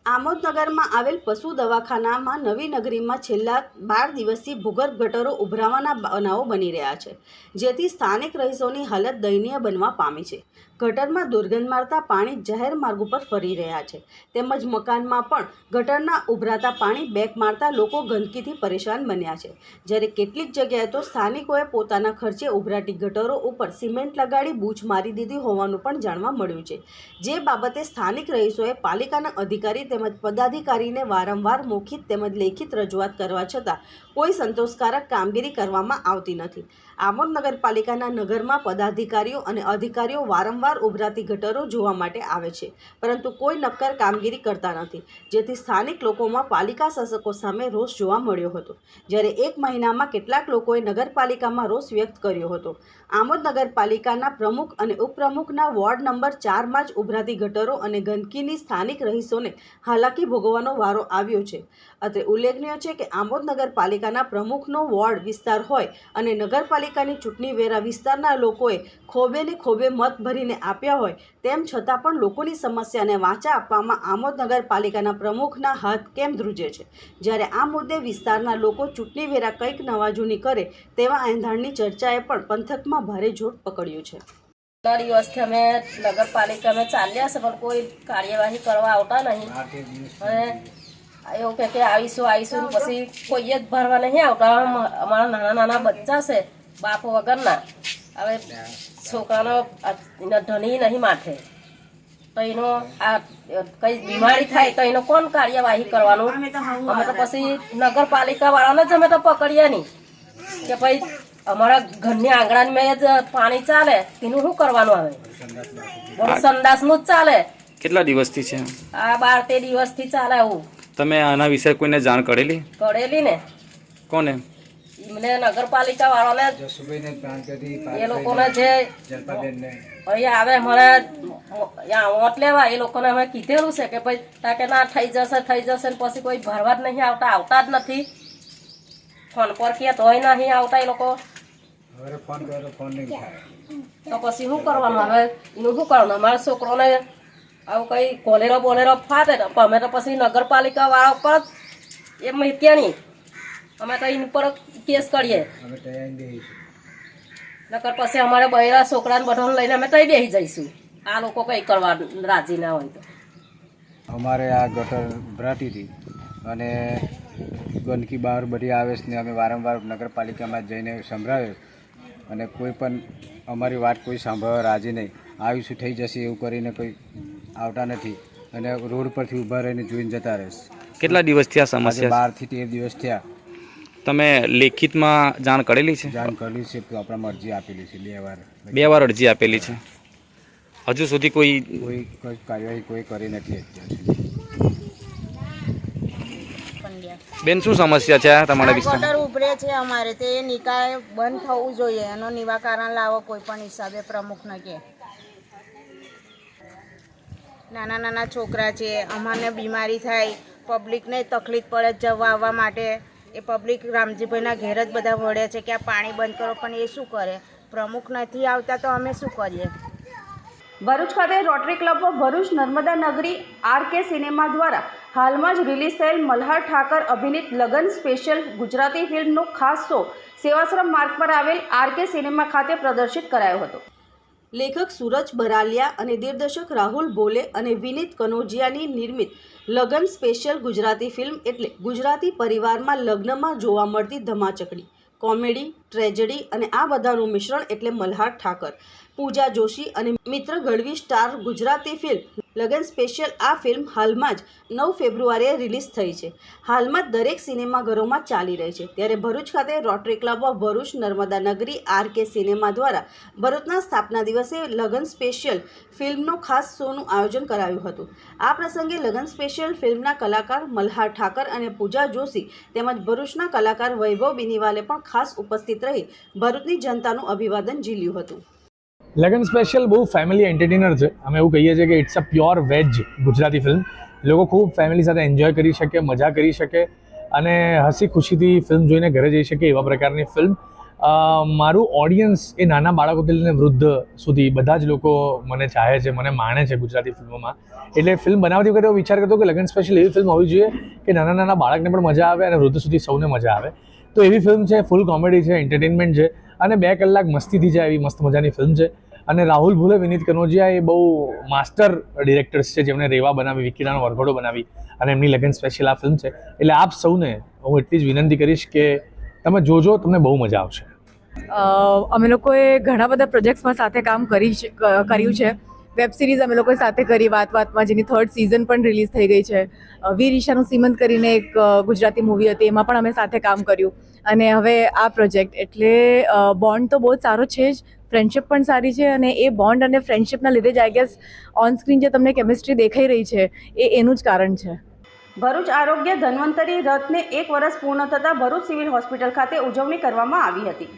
આમોદનગરમાં આવેલ પશુ દવાખાનામાં નવી નગરીમાં છેલ્લા 12 દિવસથી ભૂગર્ભ ગટરો ઉભરાવાના બનાવો બની રહ્યા છે, જેથી સ્થાનિક રહીશોની હાલત દયનીય બનવા પામી છે. ગટરમાં દુર્ગંધ મારતા પાણી જાહેર માર્ગ ઉપર ફરી રહ્યા છે, તેમજ મકાનમાં પણ ગટરના ઉભરાતા પાણી બેક મારતા લોકો ગંદકીથી પરેશાન બન્યા છે. જ્યારે કેટલીક જગ્યાએ તો સ્થાનિકોએ પોતાના ખર્ચે ઉભરાતી ગટરો ઉપર સિમેન્ટ લગાડી બૂચ મારી દીધી હોવાનું પણ જાણવા મળ્યું છે. જે બાબતે સ્થાનિક રહીશોએ પાલિકાના અધિકારી તેમજ પદાધિકારીને વારંવાર મૌખિક તેમજ લેખિત રજૂઆત કરવા છતાં કોઈ સંતોષકારક કામગીરી કરવામાં આવતી નથી. આમોદ નગરપાલિકાના નગરમાં પદાધિકારીઓ અને અધિકારીઓ વારંવાર ઉભરાતી ગટરો જોવા માટે આવે છે, પરંતુ કોઈ નક્કર કામગીરી કરતા નથી, જેથી સ્થાનિક લોકોમાં પાલિકા શાસકો સામે રોષ જોવા મળ્યો હતો. જ્યારે 1 મહિનામાં કેટલાક લોકોએ નગરપાલિકામાં રોષ વ્યક્ત કર્યો હતો. આમોદ નગરપાલિકાના પ્રમુખ અને ઉપપ્રમુખના વોર્ડ નંબર 4માં જ ઉભરાતી ગટરો અને ગંદકીની સ્થાનિક રહીશોને હાલાકી ભોગવવાનો વારો આવ્યો છે. અત્રે ઉલ્લેખનીય છે કે આમોદ નગરપાલિકાના પ્રમુખનો વોર્ડ વિસ્તાર હોય અને નગરપાલિકાની ચૂંટણી વેરા વિસ્તારના લોકોએ ખોબે ને ખોબે મત ભરીને આપ્યા હોય, તેમ છતાં પણ લોકોની સમસ્યાને વાચા આપવામાં આમોદ નગરપાલિકાના પ્રમુખના હાથ કેમ ધ્રુજે છે. જ્યારે આ મુદ્દે વિસ્તારના લોકો ચૂંટણી વેરા કંઈક નવાજૂની કરે તેવા એંધાણની ચર્ચાએ પણ પંથકમાં ભારે જોર પકડ્યું છે. દિવસથી અમે નગરપાલિકામાં ચાલ્યા છે, પણ કોઈ કાર્યવાહી કરવા આવતા નહીં અને એવું કે આવીશું પછી કોઈ જ ભરવા નહીં આવતા. અમારા નાના નાના બચ્ચા છે બાપ વગરના, હવે છોકરાનો ધણી નહીં માથે, તો એનો આ કઈ બીમારી થાય તો એનો કોણ કાર્યવાહી કરવાનું? અમે તો પછી નગરપાલિકા વાળાને જ અમે તો પકડીએ નહીં કે ભાઈ અમારા ઘરની આંગણામાં જ પાણી ચાલે, તેનું શું કરવાનું? હવે સંડાસનું જ ચાલે. કેટલા દિવસથી છે આ? 12-13 દિવસથી ચાલે. આવું તમે આના વિશે કોઈને જાણ કરેલી? કરેલી ને. કોને? એમને નગરપાલિકા વાળાને, એ લોકોને જે અહીંયા આવે મને વોટ લેવા, એ લોકોને અમે કીધેલું છે કે ભાઈ તાકે ના થઈ જશે ને પછી કોઈ ભરવા જ નહીં આવતા જ નથી. ફોન પર કે તોય નહીં આવતા એ લોકો. તો પછી શું કરવાનું? હવે એનું શું કરવાનું? અમારા છોકરોને આવું કઈ કોલેરો ફાટે ને અમે તો પછી નગરપાલિકા વાળા પર એ મૂક્યા નહીં, અમે તો એની પર કેસ કરીએ. નકર પછી અમારે બૈરા છોકરાને બધાને લઈને અમે તઈ બેસી જઈશું. આ લોકો કંઈ કરવા રાજી ના હોય તો. અમારે આ ગટર ભરાતી હતી અને ગંદકી બહાર બધી આવે છે ને અમે વારંવાર નગરપાલિકામાં જઈને સંભળાવ્યો અને કોઈ પણ અમારી વાત કોઈ સાંભળવા રાજી નહીં. આવીશું થઈ જશે એવું કરીને કોઈ આવતા નથી અને રોડ પરથી ઊભા રહીને જોઈને જતા રહેશે. કેટલા દિવસથી આ સમસ્યા? 12 થી 13 દિવસ થયા. તમે લેખિતમાં જાણ કરેલી છે? જાણ કરેલી છે, આપણામાં અરજી આપેલી છે 2 વાર. 2 વાર અરજી આપેલી છે. હજુ સુધી કોઈ કોઈ કાર્યવાહી કોઈ કરી નથી અત્યાર સુધી. બેન શું સમસ્યા છે આ તમારા વિસ્તારમાં? ગટર ઉભરે છે અમારે, તે નિકાય બંધ થવું જોઈએ, એનો નિવારણ લાવો કોઈ પણ હિસાબે પ્રમુખને કે. નાના નાના છોકરા છે, અમારને બીમારી થાય, પબ્લિકને તકલીફ પડે જવા આવવા માટે. એ પબ્લિક રામજીભાઈના ઘેર જ બધા વળે છે કે આ પાણી બંધ કરો, પણ એ શું કરે? પ્રમુખ નથી આવતા તો અમે શું કરીએ? ભરૂચ ખાતે rotary club of Bharuch Narmada નગરી આરકે સિનેમા દ્વારા હાલમાં જ રિલીઝ થયેલ મલ્હાર ઠાકર અભિનીત લગન સ્પેશિયલ ગુજરાતી ફિલ્મનો ખાસ શો સેવાશ્રમ માર્ગ પર આવેલ આરકે સિનેમા ખાતે પ્રદર્શિત કરાયો હતો. લેખક સૂરજ બરાલિયા અને દિગ્દર્શક રાહુલ ભોલે અને વિનીત કનોજિયાની નિર્મિત લગન સ્પેશિયલ ગુજરાતી ફિલ્મ એટલે ગુજરાતી પરિવારમાં લગ્નમાં જોવા મળતી ધમાચકડી, કોમેડી, ટ્રેજેડી અને આ બધાનું મિશ્રણ એટલે મલ્હાર ઠાકર. પૂજા જોશી અને મિત્ર ગઢવી સ્ટાર ગુજરાતી ફિલ્મ લગન સ્પેશિયલ આ ફિલ્મ હાલમાં જ 9 ફેબ્રુઆરીએ રિલીઝ થઈ છે. હાલમાં જ દરેક સિનેમાઘરોમાં ચાલી રહી છે. ત્યારે ભરૂચ ખાતે rotary club of Bharuch Narmada નગરી આરકે સિનેમા દ્વારા ભરૂચના સ્થાપના દિવસે લગન સ્પેશિયલ ફિલ્મનો ખાસ શોનું આયોજન કરાયું હતું. આ પ્રસંગે લગન સ્પેશિયલ ફિલ્મના કલાકાર મલ્હાર ઠાકર અને પૂજા જોશી તેમજ ભરૂચના કલાકાર વૈભવ બિનીવાલે પણ ખાસ ઉપસ્થિત રહી ભરૂચની જનતાનું અભિવાદન ઝીલ્યું હતું. લગન સ્પેશિયલ બહુ ફેમિલી એન્ટરટેનર છે. અમે એવું કહીએ છીએ કે it's a pure veg Gujarati film. લોકો ખૂબ ફેમિલી સાથે એન્જોય કરી શકે, મજા કરી શકે અને હસી ખુશીથી ફિલ્મ જોઈને ઘરે જઈ શકે એવા પ્રકારની ફિલ્મ. મારું ઓડિયન્સ એ નાના બાળકોથી લઈને વૃદ્ધ સુધી બધા જ લોકો મને ચાહે છે, મને માણે છે ગુજરાતી ફિલ્મોમાં. એટલે ફિલ્મ બનાવતી વખતે એવો વિચાર કરતો કે લગન સ્પેશિયલ એવી ફિલ્મ હોવી જોઈએ કે નાના નાના બાળકને પણ મજા આવે અને વૃદ્ધ સુધી સૌને મજા આવે. તો એવી ફિલ્મ છે, ફૂલ કોમેડી છે, એન્ટરટેનમેન્ટ છે અને 2 કલાક મસ્તીથી જાય એવી મસ્ત મજાની ફિલ્મ છે. અને રાહુલ ભોલે, વિનીત કનોજિયા એ બહુ માસ્ટર ડિરેક્ટર્સ છે જેમણે રેવા બનાવી, વિકીરાનો વરઘોડો બનાવી અને એમની લગન સ્પેશિયલ આ ફિલ્મ છે. એટલે આપ સૌને હું એટલી જ વિનંતી કરીશ કે તમે જોજો, તમને બહુ મજા આવશે. અમે લોકોએ ઘણા બધા પ્રોજેક્ટ્સમાં સાથે કામ કર્યું છે. વેબ સિરીઝ અમે લોકોએ સાથે કરી વાતમાં, જેની 3rd સિઝન પણ રિલીઝ થઈ ગઈ છે. વીર ઈશાનું સીમંત કરીને એક ગુજરાતી મૂવી હતી, એમાં પણ અમે સાથે કામ કર્યું. અને હવે આ પ્રોજેક્ટ એટલે બોન્ડ તો બહુ જ સારો છે જ, ફ્રેન્ડશિપ પણ સારી છે અને એ બોન્ડ અને ફ્રેન્ડશિપના લીધે જ આઈ ગેસ ઓન સ્ક્રીન જે તમને કેમિસ્ટ્રી દેખાઈ રહી છે એનું જ કારણ છે. ભરૂચ આરોગ્ય ધન્વંતરી રથને 1 વર્ષ પૂર્ણ થતાં ભરૂચ સિવિલ હોસ્પિટલ ખાતે ઉજવણી કરવામાં આવી હતી.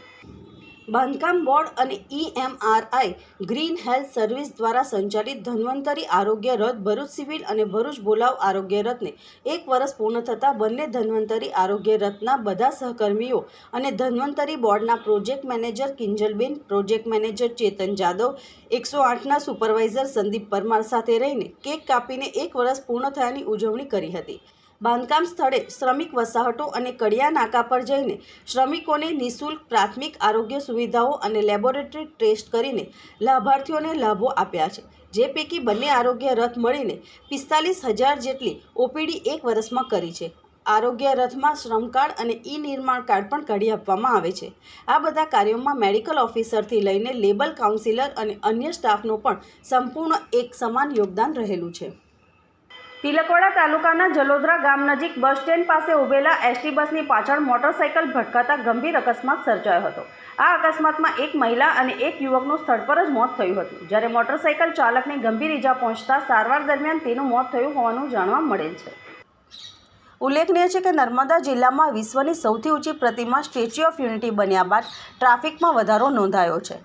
બાંધકામ બોર્ડ અને EMRI ગ્રીન હેલ્થ સર્વિસ દ્વારા સંચાલિત ધન્વંતરી આરોગ્ય રથ ભરૂચ સિવિલ અને ભરૂચ બોલાવ આરોગ્ય રથને 1 વર્ષ પૂર્ણ થતાં બંને ધન્વંતરી આરોગ્ય રથના બધા સહકર્મીઓ અને ધન્વંતરી બોર્ડના project manager Kinjalben, project manager ચેતન જાદવ, 108ના સુપરવાઇઝર સંદીપ પરમાર સાથે રહીને કેક કાપીને 1 વર્ષ પૂર્ણ થયાની ઉજવણી કરી હતી. બાંધકામ સ્થળે શ્રમિક વસાહતો અને કડિયા નાકા પર જઈને શ્રમિકોને નિઃશુલ્ક પ્રાથમિક આરોગ્ય સુવિધાઓ અને લેબોરેટરી ટેસ્ટ કરીને લાભાર્થીઓને લાભો આપ્યા છે. જે પૈકી બંને આરોગ્ય રથ મળીને 45,000 જેટલી OPD 1 વર્ષમાં કરી છે. આરોગ્ય રથમાં શ્રમ કાર્ડ અને નિર્માણ કાર્ડ પણ કાઢી આપવામાં આવે છે. આ બધા કાર્યોમાં મેડિકલ ઓફિસરથી લઈને લેબલ કાઉન્સિલર અને અન્ય સ્ટાફનું પણ સંપૂર્ણ એક સમાન યોગદાન રહેલું છે. તિલકવાડા તાલુકાના જલોદરા ગામ નજીક બસ સ્ટેન્ડ પાસે ઉભેલા એસટી બસની પાછળ મોટરસાઇકલ ભટકાતા ગંભીર અકસ્માત સર્જાયો હતો. આ અકસ્માતમાં 1 મહિલા અને 1 યુવકનું સ્થળ પર જ મોત થયું હતું, જ્યારે મોટરસાઇકલ ચાલકને ગંભીર ઈજા પહોંચતા સારવાર દરમિયાન તેનું મોત થયું હોવાનું જાણવા મળેલ છે. ઉલ્લેખનીય છે કે નર્મદા જિલ્લામાં વિશ્વની સૌથી ઊંચી પ્રતિમા સ્ટેચ્યુ ઓફ યુનિટી બન્યા બાદ ટ્રાફિકમાં વધારો નોંધાયો છે.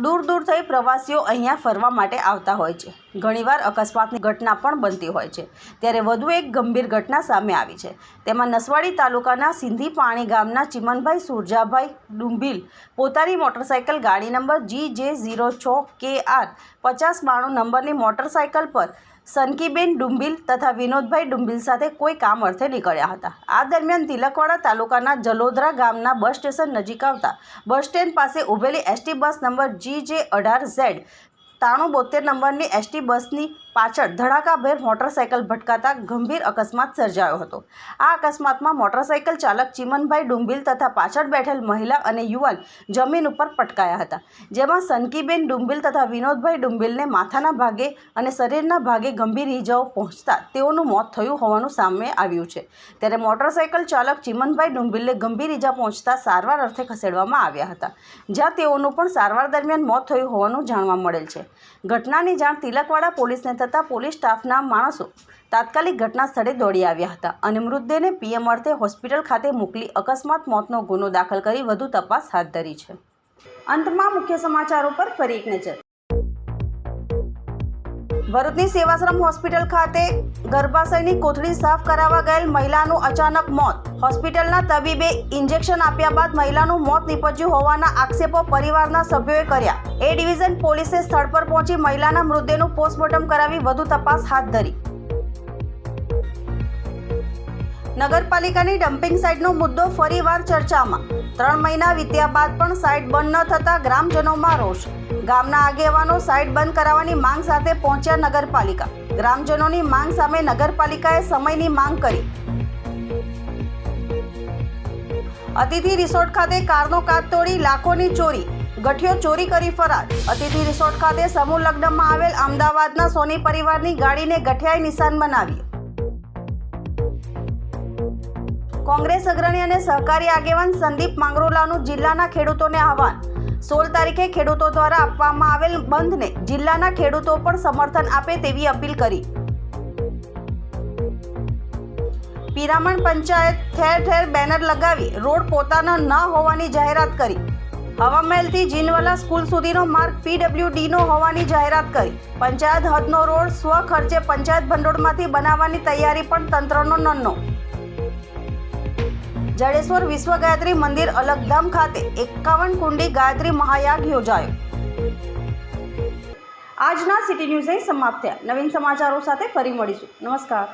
દૂર દૂરથી પ્રવાસીઓ અહીંયા ફરવા માટે આવતા હોય છે. ઘણીવાર અકસ્માતની ઘટના પણ બનતી હોય છે. ત્યારે વધુ એક ગંભીર ઘટના સામે આવી છે. તેમાં નસવાડી તાલુકાના સિંધી પાણી ગામના ચિમનભાઈ સુરજાભાઈ ડુંભીલ પોતાની મોટરસાઇકલ ગાડી નંબર GJ06KR 5092 નંબરની મોટરસાઇકલ પર સનકીબેન ડુંબીલ તથા વિનોદભાઈ ડુંબીલ સાથે કોઈ કામ અર્થે નીકળ્યા હતા. આ દરમિયાન તિલકવાડા તાલુકાના જલોદરા ગામના બસ સ્ટેશન નજીક આવતા બસ સ્ટેન્ડ પાસે ઊભેલી એસટી બસ નંબર GJ18Z 9372 નંબરની એસટી બસની પાછળ ધડાકાભેર મોટરસાઇકલ ભટકાતા ગંભીર અકસ્માત સર્જાયો હતો. આ અકસ્માતમાં મોટરસાઇકલ ચાલક ચિમનભાઈ ડુંબિલ તથા પાછળ બેઠેલ મહિલા અને યુવાન જમીન ઉપર પટકાયા હતા, જેમાં સનકીબેન ડુંબિલ તથા વિનોદભાઈ ડુંબિલને માથાના ભાગે અને શરીરના ભાગે ગંભીર ઇજાઓ પહોંચતા તેઓનું મોત થયું હોવાનું સામે આવ્યું છે. ત્યારે મોટરસાઇકલ ચાલક ચિમનભાઈ ડુંબિલને ગંભીર ઇજા પહોંચતા સારવાર અર્થે ખસેડવામાં આવ્યા હતા, જ્યાં તેઓનું પણ સારવાર દરમિયાન મોત થયું હોવાનું જાણવા મળેલ છે. ઘટનાની જાણ તિલકવાડા પોલીસને થતાં પોલીસ સ્ટાફના માણસો તાત્કાલિક ઘટના સ્થળે દોડી આવ્યા હતા અને મૃતદેહને પીએમ અર્થે હોસ્પિટલ ખાતે મોકલી અકસ્માત મોતનો ગુનો દાખલ કરી વધુ તપાસ હાથ ધરી છે. અંતમાં મુખ્ય સમાચારો પર ફરી એક નજર. ભરૂચની સેવાશ્રમ હોસ્પિટલ ખાતે ગર્ભાશયની કોથળી સાફ કરાવવા ગયેલ મહિલાનું અચાનક મોત. હોસ્પિટલના તબીબે ઇન્જેક્શન આપ્યા બાદ મહિલાનું મોત નીપજ્યું હોવાના આક્ષેપો પરિવારના સભ્યોએ કર્યા. એ ડિવિઝન પોલીસે સ્થળ પર પહોંચી મહિલાના મૃતદેહનું પોસ્ટમોર્ટમ કરાવી વધુ તપાસ હાથ ધરી. નગરપાલિકાની ડમ્પિંગ સાઇટનો મુદ્દો ફરીવાર ચર્ચામાં. 3 મહિના વીત્યા બાદ પણ સાઇટ બંધ ન થતાં ગ્રામજનોમાં રોષ. ગામના આગેવાનો સાઇટ બંધ કરાવવાની માંગ સાથે પહોંચ્યા નગરપાલિકા. ગ્રામજનોની માંગ સામે નગરપાલિકાએ સમયની માંગ કરી. અતિથિ રિસોર્ટ ખાતે કારનો કાચ તોડી લાખોની ચોરી. ગઠિયો ચોરી કરી ફરાર. અતિથિ રિસોર્ટ ખાતે સમૂહ લગ્નમાં આવેલ અમદાવાદના સોની પરિવારની ગાડીને ગઠિયાએ નિશાન બનાવી. કોંગ્રેસ અગ્રણી અને સહકારી આગેવાન સંદીપ માંગરોલાનું જિલ્લાના ખેડૂતોને આહવાન. 16 તારીખે ખેડૂતો દ્વારા આપવામાં આવેલ બંધને જિલ્લાના ખેડૂતો પણ સમર્થન આપે તેવી અપીલ કરી. પિરામણ પંચાયત ઠેર ઠેર બેનર લગાવી રોડ પોતાના ન હોવાની જાહેરાત કરી. હવામહેલથી જીનવાલા સ્કૂલ સુધીનો માર્ગ PWDનો હોવાની જાહેરાત કરી. પંચાયત હદનો રોડ સ્વ ખર્ચે પંચાયત ભંડોળમાંથી બનાવવાની તૈયારી પણ તંત્રનો નન્નો. જડેશ્વર વિશ્વ ગાયત્રી મંદિર અલગધામ ખાતે 51 કુંડી ગાયત્રી મહાયાગ યોજાયો. આજના સિટી ન્યૂઝ અહીં સમાપ્ત થયા. નવીન સમાચારો સાથે ફરી મળીશું. નમસ્કાર.